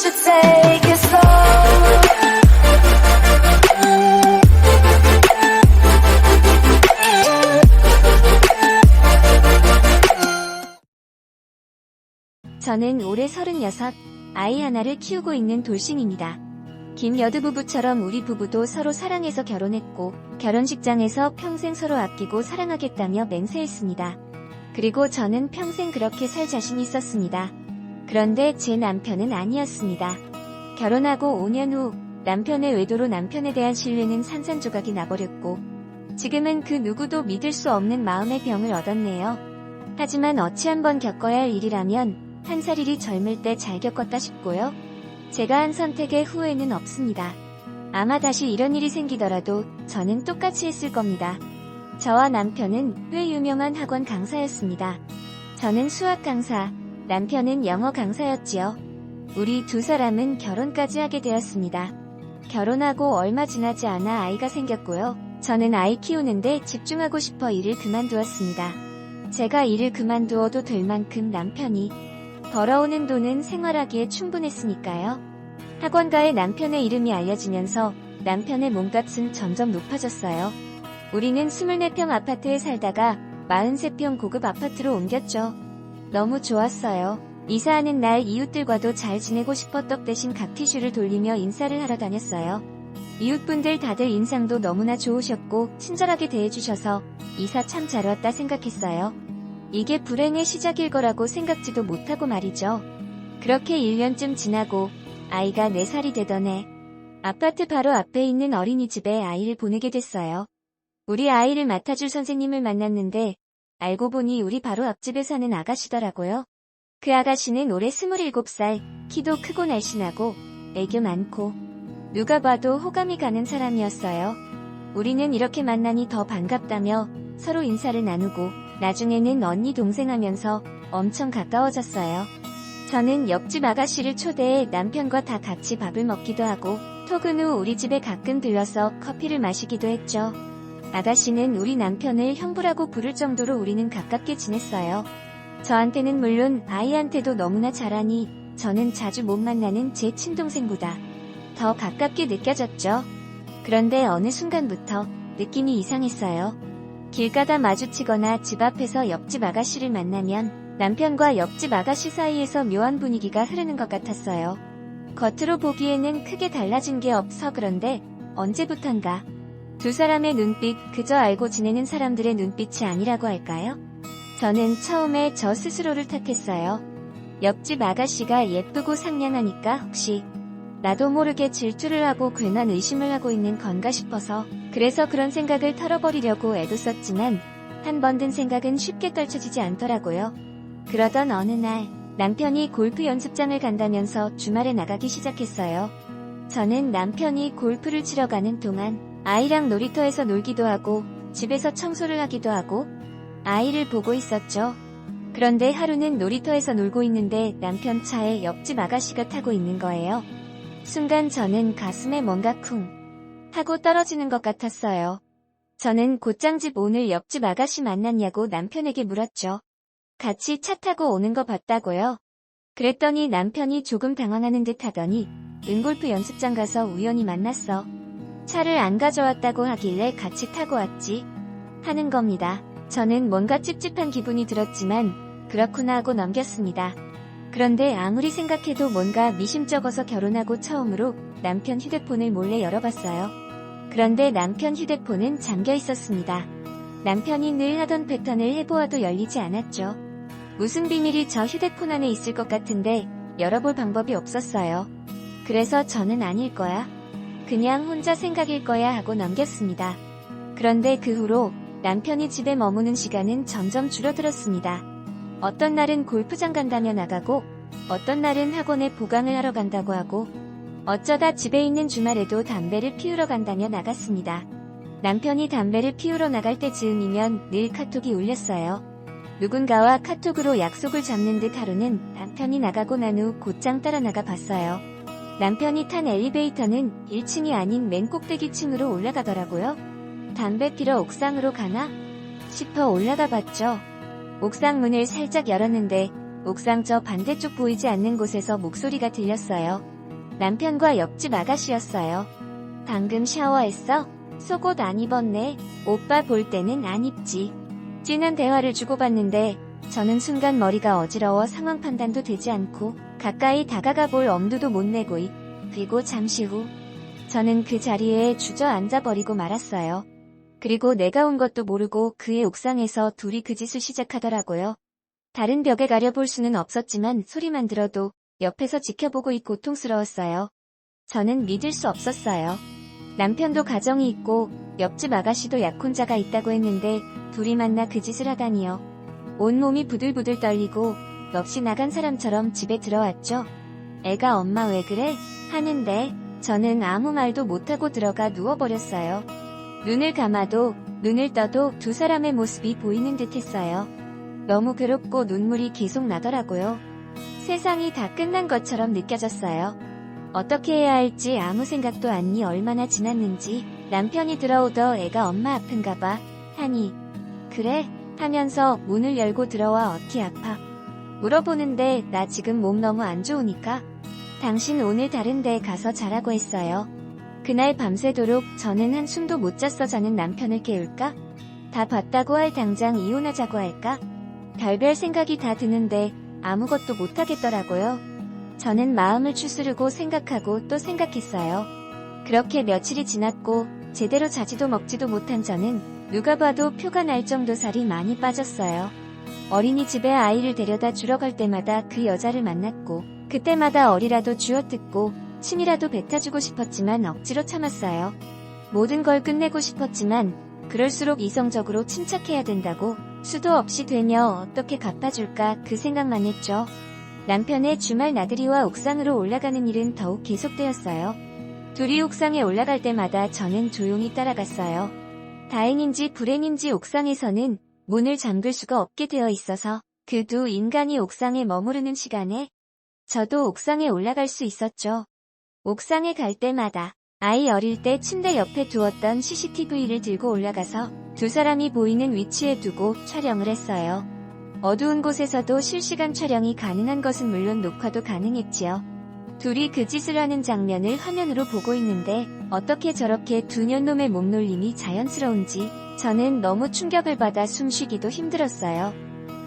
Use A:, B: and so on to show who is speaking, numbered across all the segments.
A: should take it slow.
B: 저는 올해 36, 아이 하나를 키우고 있는 돌싱입니다. 김여두 부부처럼 우리 부부도 서로 사랑해서 결혼했고 결혼식장에서 평생 서로 아끼고 사랑하겠다며 맹세했습니다. 그리고 저는 평생 그렇게 살 자신이 있었습니다. 그런데 제 남편은 아니었습니다. 결혼하고 5년 후 남편의 외도로 남편에 대한 신뢰는 산산조각이 나버렸고 지금은 그 누구도 믿을 수 없는 마음의 병을 얻었네요. 하지만 어찌 한번 겪어야 할 일이라면 한 살 일이 젊을 때 잘 겪었다 싶고요. 제가 한 선택에 후회는 없습니다. 아마 다시 이런 일이 생기더라도 저는 똑같이 했을 겁니다. 저와 남편은 꽤 유명한 학원 강사였습니다. 저는 수학 강사, 남편은 영어 강사였지요. 우리 두 사람은 결혼까지 하게 되었습니다. 결혼하고 얼마 지나지 않아 아이가 생겼고요. 저는 아이 키우는데 집중하고 싶어 일을 그만두었습니다. 제가 일을 그만두어도 될 만큼 남편이 벌어오는 돈은 생활하기에 충분했으니까요. 학원가에 남편의 이름이 알려지면서 남편의 몸값은 점점 높아졌어요. 우리는 24평 아파트에 살다가 43평 고급 아파트로 옮겼죠. 너무 좋았어요. 이사하는 날 이웃들과도 잘 지내고 싶어 떡 대신 각 티슈를 돌리며 인사를 하러 다녔어요. 이웃분들 다들 인상도 너무나 좋으셨고 친절하게 대해주셔서 이사 참 잘 왔다 생각했어요. 이게 불행의 시작일 거라고 생각지도 못하고 말이죠. 그렇게 1년쯤 지나고 아이가 4살이 되던 해 아파트 바로 앞에 있는 어린이집에 아이를 보내게 됐어요. 우리 아이를 맡아줄 선생님을 만났는데 알고 보니 우리 바로 앞집에 사는 아가씨더라고요. 그 아가씨는 올해 27살, 키도 크고 날씬하고 애교 많고 누가 봐도 호감이 가는 사람이었어요. 우리는 이렇게 만나니 더 반갑다며 서로 인사를 나누고 나중에는 언니 동생 하면서 엄청 가까워졌어요. 저는 옆집 아가씨를 초대해 남편과 다 같이 밥을 먹기도 하고 퇴근 후 우리 집에 가끔 들러서 커피를 마시기도 했죠. 아가씨는 우리 남편을 형부라고 부를 정도로 우리는 가깝게 지냈어요. 저한테는 물론 아이한테도 너무나 잘하니 저는 자주 못 만나는 제 친동생보다 더 가깝게 느껴졌죠. 그런데 어느 순간부터 느낌이 이상했어요. 길 가다 마주치거나 집 앞에서 옆집 아가씨를 만나면 남편과 옆집 아가씨 사이에서 묘한 분위기가 흐르는 것 같았어요. 겉으로 보기에는 크게 달라진 게 없어 그런데 언제부턴가 두 사람의 눈빛, 그저 알고 지내는 사람들의 눈빛이 아니라고 할까요? 저는 처음에 저 스스로를 탓했어요. 옆집 아가씨가 예쁘고 상냥하니까 혹시 나도 모르게 질투를 하고 괜한 의심을 하고 있는 건가 싶어서 그래서 그런 생각을 털어버리려고 애도 썼지만 한 번 든 생각은 쉽게 떨쳐지지 않더라고요. 그러던 어느 날 남편이 골프 연습장을 간다면서 주말에 나가기 시작했어요. 저는 남편이 골프를 치러 가는 동안 아이랑 놀이터에서 놀기도 하고 집에서 청소를 하기도 하고 아이를 보고 있었죠. 그런데 하루는 놀이터에서 놀고 있는데 남편 차에 옆집 아가씨가 타고 있는 거예요. 순간 저는 가슴에 뭔가 쿵 하고 떨어지는 것 같았어요. 저는 곧장집 오늘 옆집 아가씨 만났냐고 남편에게 물었죠. 같이 차 타고 오는 거 봤다고요? 그랬더니 남편이 조금 당황하는 듯 하더니 은골프 연습장 가서 우연히 만났어. 차를 안 가져왔다고 하길래 같이 타고 왔지. 하는 겁니다. 저는 뭔가 찝찝한 기분이 들었지만 그렇구나 하고 넘겼습니다. 그런데 아무리 생각해도 뭔가 미심쩍어서 결혼하고 처음으로 남편 휴대폰을 몰래 열어봤어요. 그런데 남편 휴대폰은 잠겨 있었습니다. 남편이 늘 하던 패턴을 해보아도 열리지 않았죠. 무슨 비밀이 저 휴대폰 안에 있을 것 같은데 열어볼 방법이 없었어요. 그래서 저는 아닐 거야. 그냥 혼자 생각일 거야 하고 넘겼습니다. 그런데 그 후로 남편이 집에 머무는 시간은 점점 줄어들었습니다. 어떤 날은 골프장 간다며 나가고 어떤 날은 학원에 보강을 하러 간다고 하고 어쩌다 집에 있는 주말에도 담배를 피우러 간다며 나갔습니다. 남편이 담배를 피우러 나갈 때 즈음이면 늘 카톡이 울렸어요. 누군가와 카톡으로 약속을 잡는 듯 하루는 남편이 나가고 난 후 곧장 따라 나가 봤어요. 남편이 탄 엘리베이터는 1층이 아닌 맨 꼭대기층으로 올라가더라고요. 담배 피러 옥상으로 가나 싶어 올라가 봤죠. 옥상 문을 살짝 열었는데 옥상 저 반대쪽 보이지 않는 곳에서 목소리가 들렸어요. 남편과 옆집 아가씨였어요. 방금 샤워했어? 속옷 안 입었네. 오빠 볼 때는 안 입지. 진한 대화를 주고받는데 저는 순간 머리가 어지러워 상황 판단도 되지 않고 가까이 다가가 볼 엄두도 못 내고 그리고 잠시 후 저는 그 자리에 주저앉아 버리고 말았어요. 그리고 내가 온 것도 모르고 그의 옥상에서 둘이 그 짓을 시작하더라고요. 다른 벽에 가려볼 수는 없었지만 소리만 들어도 옆에서 지켜보고 고통스러웠어요. 저는 믿을 수 없었어요. 남편도 가정이 있고 옆집 아가씨도 약혼자가 있다고 했는데 둘이 만나 그 짓을 하다니요. 온몸이 부들부들 떨리고 넋이 나간 사람처럼 집에 들어왔죠. 애가 엄마 왜 그래? 하는데 저는 아무 말도 못하고 들어가 누워버렸어요. 눈을 감아도 눈을 떠도 두 사람의 모습이 보이는 듯 했어요. 너무 괴롭고 눈물이 계속 나더라고요. 세상이 다 끝난 것처럼 느껴졌어요. 어떻게 해야 할지 아무 생각도 안니 얼마나 지났는지 남편이 들어오더 애가 엄마 아픈가 봐 하니 그래? 하면서 문을 열고 들어와 어티 아파? 물어보는데 나 지금 몸 너무 안 좋으니까 당신 오늘 다른 데 가서 자라고 했어요. 그날 밤새도록 저는 한숨도 못 잤어. 자는 남편을 깨울까? 다 봤다고 할 당장 이혼하자고 할까? 별별 생각이 다 드는데 아무것도 못하겠더라고요. 저는 마음을 추스르고 생각하고 또 생각했어요. 그렇게 며칠이 지났고 제대로 자지도 먹지도 못한 저는 누가 봐도 표가 날 정도 살이 많이 빠졌어요. 어린이집에 아이를 데려다 주러 갈 때마다 그 여자를 만났고 그때마다 어리라도 쥐어뜯고 침이라도 뱉어주고 싶었지만 억지로 참았어요. 모든 걸 끝내고 싶었지만 그럴수록 이성적으로 침착해야 된다고 수도 없이 되며 어떻게 갚아줄까 그 생각만 했죠. 남편의 주말 나들이와 옥상으로 올라가는 일은 더욱 계속되었어요. 둘이 옥상에 올라갈 때마다 저는 조용히 따라갔어요. 다행인지 불행인지 옥상에서는 문을 잠글 수가 없게 되어 있어서 그 두 인간이 옥상에 머무르는 시간에 저도 옥상에 올라갈 수 있었죠. 옥상에 갈 때마다 아이 어릴 때 침대 옆에 두었던 CCTV를 들고 올라가서 두 사람이 보이는 위치에 두고 촬영을 했어요. 어두운 곳에서도 실시간 촬영이 가능한 것은 물론 녹화도 가능했지요. 둘이 그 짓을 하는 장면을 화면으로 보고 있는데 어떻게 저렇게 두 년놈의 몸놀림이 자연스러운지 저는 너무 충격을 받아 숨쉬기도 힘들었어요.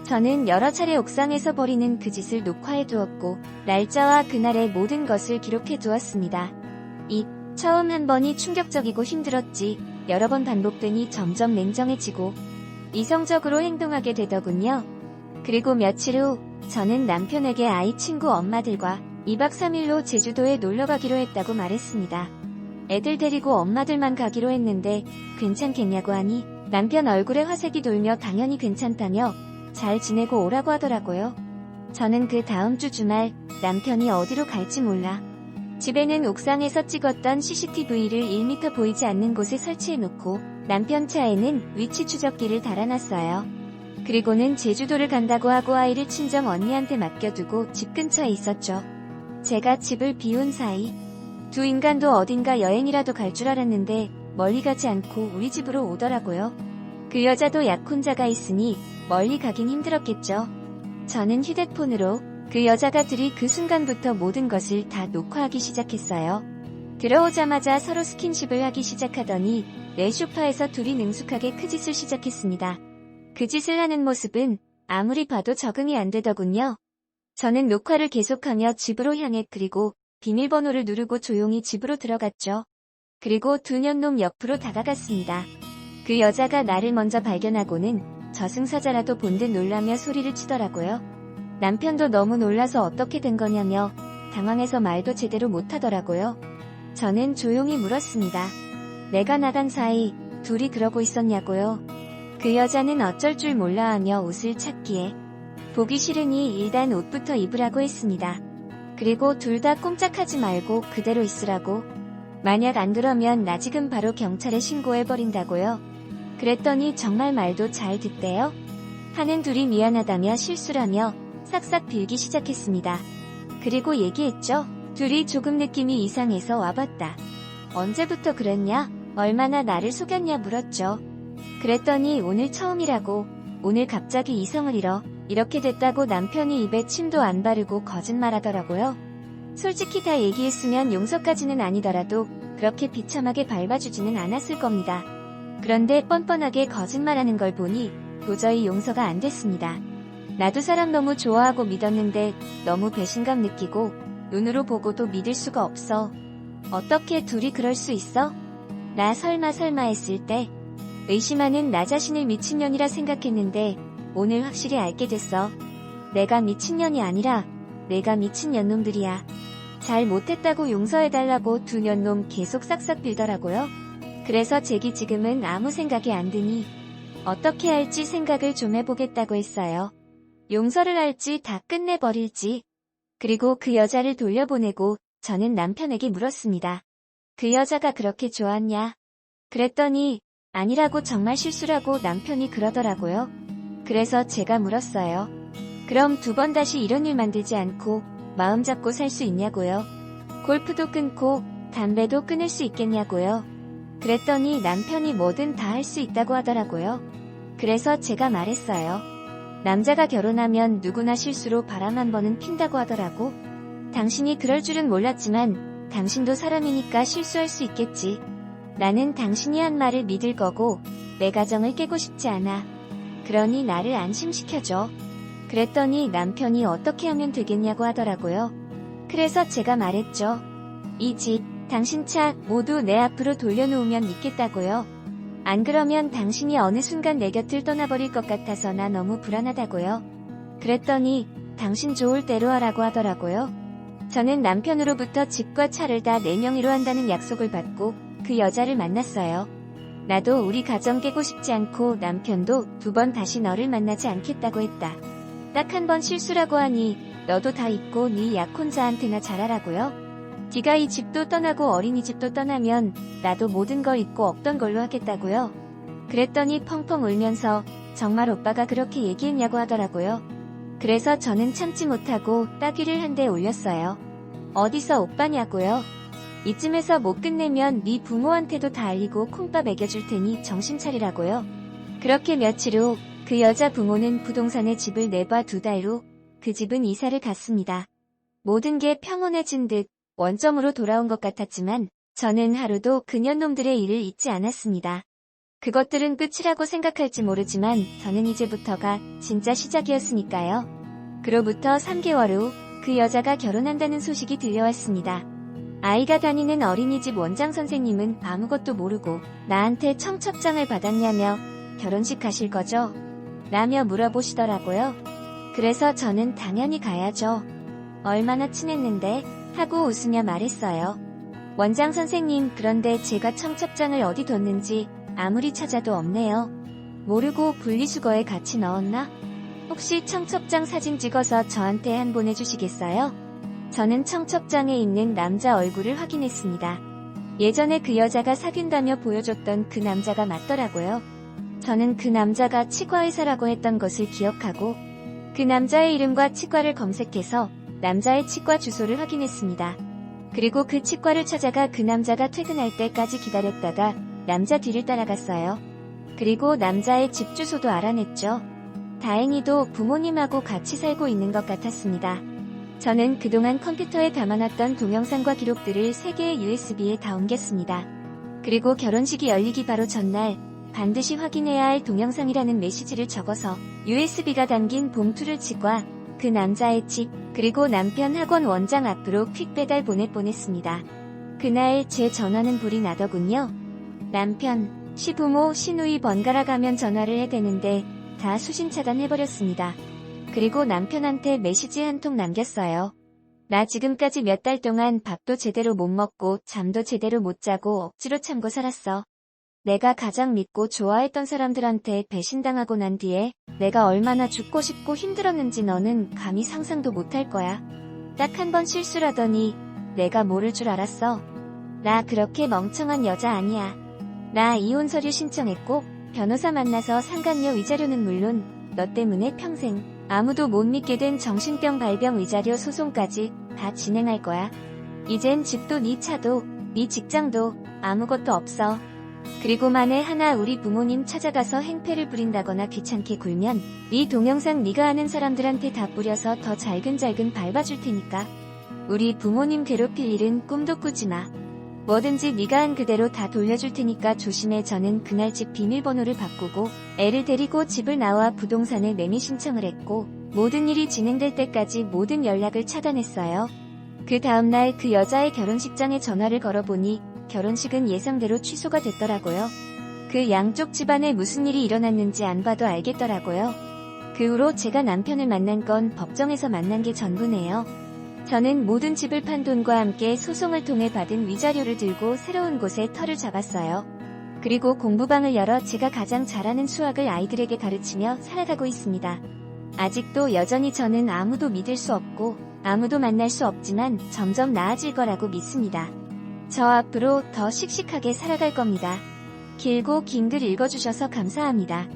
B: 저는 여러 차례 옥상에서 벌이는 그 짓을 녹화해 두었고 날짜와 그날의 모든 것을 기록해 두었습니다. 처음 한 번이 충격적이고 힘들었지 여러 번 반복되니 점점 냉정해지고 이성적으로 행동하게 되더군요. 그리고 며칠 후 저는 남편에게 아이 친구 엄마들과 2박 3일로 제주도에 놀러가기로 했다고 말했습니다. 애들 데리고 엄마들만 가기로 했는데 괜찮겠냐고 하니 남편 얼굴에 화색이 돌며 당연히 괜찮다며 잘 지내고 오라고 하더라고요. 저는 그 다음 주 주말 남편이 어디로 갈지 몰라 집에는 옥상에서 찍었던 CCTV를 1m 보이지 않는 곳에 설치해놓고 남편 차에는 위치 추적기를 달아놨어요. 그리고는 제주도를 간다고 하고 아이를 친정 언니한테 맡겨두고 집 근처에 있었죠. 제가 집을 비운 사이 두 인간도 어딘가 여행이라도 갈 줄 알았는데 멀리 가지 않고 우리 집으로 오더라고요. 그 여자도 약혼자가 있으니 멀리 가긴 힘들었겠죠. 저는 휴대폰으로 그 여자가 들이 그 순간부터 모든 것을 다 녹화하기 시작했어요. 들어오자마자 서로 스킨십을 하기 시작하더니 내 소파에서 둘이 능숙하게 그 짓을 시작했습니다. 그 짓을 하는 모습은 아무리 봐도 적응이 안 되더군요. 저는 녹화를 계속하며 집으로 향해 그리고 비밀번호를 누르고 조용히 집으로 들어갔죠. 그리고 두 년놈 옆으로 다가갔습니다. 그 여자가 나를 먼저 발견하고는 저승사자라도 본 듯 놀라며 소리를 치더라고요. 남편도 너무 놀라서 어떻게 된 거냐며 당황해서 말도 제대로 못하더라고요. 저는 조용히 물었습니다. 내가 나간 사이 둘이 그러고 있었냐고요. 그 여자는 어쩔 줄 몰라 하며 옷을 찾기에 보기 싫으니 일단 옷부터 입으라고 했습니다. 그리고 둘 다 꼼짝하지 말고 그대로 있으라고. 만약 안 그러면 나 지금 바로 경찰에 신고해버린다고요. 그랬더니 정말 말도 잘 듣대요. 하는 둘이 미안하다며 실수라며 싹싹 빌기 시작했습니다. 그리고 얘기했죠. 둘이 조금 느낌이 이상해서 와봤다. 언제부터 그랬냐? 얼마나 나를 속였냐 물었죠. 그랬더니 오늘 처음이라고. 오늘 갑자기 이성을 잃어 이렇게 됐다고 남편이 입에 침도 안 바르고 거짓말하더라고요. 솔직히 다 얘기했으면 용서까지는 아니더라도 그렇게 비참하게 밟아주지는 않았을 겁니다. 그런데 뻔뻔하게 거짓말하는 걸 보니 도저히 용서가 안 됐습니다. 나도 사람 너무 좋아하고 믿었는데 너무 배신감 느끼고 눈으로 보고도 믿을 수가 없어. 어떻게 둘이 그럴 수 있어? 나 설마 했을 때 의심하는 나 자신을 미친년이라 생각했는데 오늘 확실히 알게 됐어. 내가 미친년이 아니라 내가 미친 년놈들이야. 잘 못했다고 용서해달라고 두 년놈 계속 싹싹 빌더라고요. 그래서 제기 지금은 아무 생각이 안 드니 어떻게 할지 생각을 좀 해보겠다고 했어요. 용서를 할지 다 끝내버릴지. 그리고 그 여자를 돌려보내고 저는 남편에게 물었습니다. 그 여자가 그렇게 좋았냐? 그랬더니 아니라고 정말 실수라고 남편이 그러더라고요. 그래서 제가 물었어요. 그럼 두 번 다시 이런 일 만들지 않고 마음 잡고 살 수 있냐고요? 골프도 끊고 담배도 끊을 수 있겠냐고요? 그랬더니 남편이 뭐든 다 할 수 있다고 하더라고요. 그래서 제가 말했어요. 남자가 결혼하면 누구나 실수로 바람 한 번은 핀다고 하더라고. 당신이 그럴 줄은 몰랐지만 당신도 사람이니까 실수할 수 있겠지. 나는 당신이 한 말을 믿을 거고 내 가정을 깨고 싶지 않아. 그러니 나를 안심시켜줘. 그랬더니 남편이 어떻게 하면 되겠냐고 하더라고요. 그래서 제가 말했죠. 이 집, 당신 차 모두 내 앞으로 돌려놓으면 믿겠다고요. 안 그러면 당신이 어느 순간 내 곁을 떠나버릴 것 같아서 나 너무 불안하다고요. 그랬더니 당신 좋을 대로 하라고 하더라고요. 저는 남편으로부터 집과 차를 다 내 명의로 한다는 약속을 받고 그 여자를 만났어요. 나도 우리 가정 깨고 싶지 않고 남편도 두 번 다시 너를 만나지 않겠다고 했다. 딱 한 번 실수라고 하니 너도 다 잊고 네 약혼자한테나 잘하라고요. 네가 이 집도 떠나고 어린이집도 떠나면 나도 모든 걸 잊고 없던 걸로 하겠다고요. 그랬더니 펑펑 울면서 정말 오빠가 그렇게 얘기했냐고 하더라고요. 그래서 저는 참지 못하고 따귀를 한 대 올렸어요. 어디서 오빠냐고요. 이쯤에서 못 끝내면 네 부모한테도 다 알리고 콩밥 먹여줄 테니 정신 차리라고요. 그렇게 며칠 후 그 여자 부모는 부동산에 집을 내봐 2달 후 그 집은 이사를 갔습니다. 모든 게 평온해진 듯 원점으로 돌아온 것 같았지만 저는 하루도 그년놈들의 일을 잊지 않았습니다. 그것들은 끝이라고 생각할지 모르지만 저는 이제부터가 진짜 시작이었으니까요. 그로부터 3개월 후 그 여자가 결혼한다는 소식이 들려왔습니다. 아이가 다니는 어린이집 원장 선생님은 아무것도 모르고 나한테 청첩장을 받았냐며 결혼식 가실 거죠? 라며 물어보시더라고요. 그래서 저는 당연히 가야죠. 얼마나 친했는데 하고 웃으며 말했어요. 원장 선생님, 그런데 제가 청첩장을 어디 뒀는지 아무리 찾아도 없네요. 모르고 분리수거에 같이 넣었나? 혹시 청첩장 사진 찍어서 저한테 한 보내주시겠어요? 저는 청첩장에 있는 남자 얼굴을 확인했습니다. 예전에 그 여자가 사귄다며 보여줬던 그 남자가 맞더라고요. 저는 그 남자가 치과의사라고 했던 것을 기억하고 그 남자의 이름과 치과를 검색해서 남자의 치과 주소를 확인했습니다. 그리고 그 치과를 찾아가 그 남자가 퇴근할 때까지 기다렸다가 남자 뒤를 따라갔어요. 그리고 남자의 집 주소도 알아냈죠. 다행히도 부모님하고 같이 살고 있는 것 같았습니다. 저는 그동안 컴퓨터에 담아놨던 동영상과 기록들을 3개의 USB에 다 옮겼습니다. 그리고 결혼식이 열리기 바로 전날 반드시 확인해야 할 동영상이라는 메시지를 적어서 USB가 담긴 봉투를 치과 그 남자의 집 그리고 남편 학원 원장 앞으로 퀵 배달 보냈습니다. 그날 제 전화는 불이 나더군요. 남편, 시부모, 시누이 번갈아 가면 전화를 해대는데 다 수신 차단해버렸습니다. 그리고 남편한테 메시지 한 통 남겼어요. 나 지금까지 몇 달 동안 밥도 제대로 못 먹고 잠도 제대로 못 자고 억지로 참고 살았어. 내가 가장 믿고 좋아했던 사람들한테 배신당하고 난 뒤에 내가 얼마나 죽고 싶고 힘들었는지 너는 감히 상상도 못할 거야. 딱 한 번 실수라더니 내가 모를 줄 알았어. 나 그렇게 멍청한 여자 아니야. 나 이혼 서류 신청했고 변호사 만나서 상간녀 위자료는 물론 너 때문에 평생 아무도 못 믿게 된 정신병 발병 위자료 소송까지 다 진행할 거야. 이젠 집도 네 차도 네 직장도 아무것도 없어. 그리고 만에 하나 우리 부모님 찾아가서 행패를 부린다거나 귀찮게 굴면 이 동영상 네가 아는 사람들한테 다 뿌려서 더 잘근잘근 밟아줄 테니까 우리 부모님 괴롭힐 일은 꿈도 꾸지 마. 뭐든지 네가 한 그대로 다 돌려줄 테니까 조심해. 저는 그날 집 비밀번호를 바꾸고 애를 데리고 집을 나와 부동산에 매매 신청을 했고 모든 일이 진행될 때까지 모든 연락을 차단했어요. 그 다음날 그 여자의 결혼식장에 전화를 걸어보니 결혼식은 예상대로 취소가 됐더라고요. 그 양쪽 집안에 무슨 일이 일어났는지 안 봐도 알겠더라고요. 그 후로 제가 남편을 만난 건 법정에서 만난 게 전부네요. 저는 모든 집을 판 돈과 함께 소송을 통해 받은 위자료를 들고 새로운 곳에 터를 잡았어요. 그리고 공부방을 열어 제가 가장 잘하는 수학을 아이들에게 가르치며 살아가고 있습니다. 아직도 여전히 저는 아무도 믿을 수 없고 아무도 만날 수 없지만 점점 나아질 거라고 믿습니다. 저 앞으로 더 씩씩하게 살아갈 겁니다. 길고 긴 글 읽어주셔서 감사합니다.